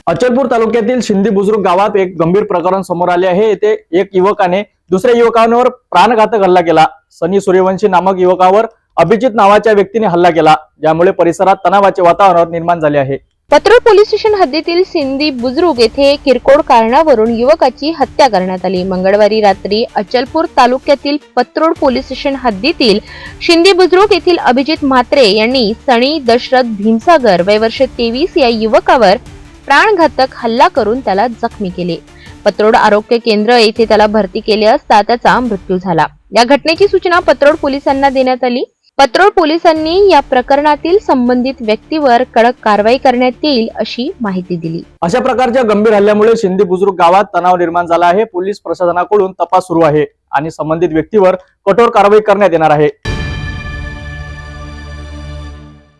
अचलपूर तालुक्यातील शिंदी बुजुर्ग गावात एक गंभीर प्रकरण समोर आले आहे। येथे एक युवकाने दुसऱ्या युवकावर प्राणघातक हल्ला केला। सनी सूर्यवंशी नामक युवकावर अभिजित नावाच्या व्यक्तीने हल्ला केला, ज्यामुळे परिसरात तणावाचे वातावरण निर्माण झाले आहे। पत्रोड पोलीस स्टेशन हद्दीतील सिंदी बुजुर्ग येथे किरकोळ कारणावरून युवकाची हत्या करण्यात आली। मंगळवारी रात्री अचलपूर तालुक्यातील पत्रोड पोलीस स्टेशन हद्दीतील शिंदी बुजुर्ग येथील अभिजित म्हात्रे यांनी सनी दशरथ भीमसागर वय वर्ष 23 या युवकावर प्राणघातक हल्ला करून त्याला जखमी केले। पत्रोड आरोग्य केंद्र येथे त्याला भरती केले असता त्याचा मृत्यू झाला। या घटनेची सूचना पत्रोड पोलिसांना देण्यात आली। पत्रोड पोलिसांनी या प्रकरणातील संबंधित व्यक्तीवर कडक कारवाई करण्यात येईल अशी माहिती दिली। अशा प्रकारच्या गंभीर हल्ल्यामुळे शिंदी बुजुर्ग गावात तणाव निर्माण झाला आहे। पोलीस प्रशासनाकडून तपास सुरू आहे आणि संबंधित व्यक्तीवर कठोर कारवाई करण्यात येणार आहे।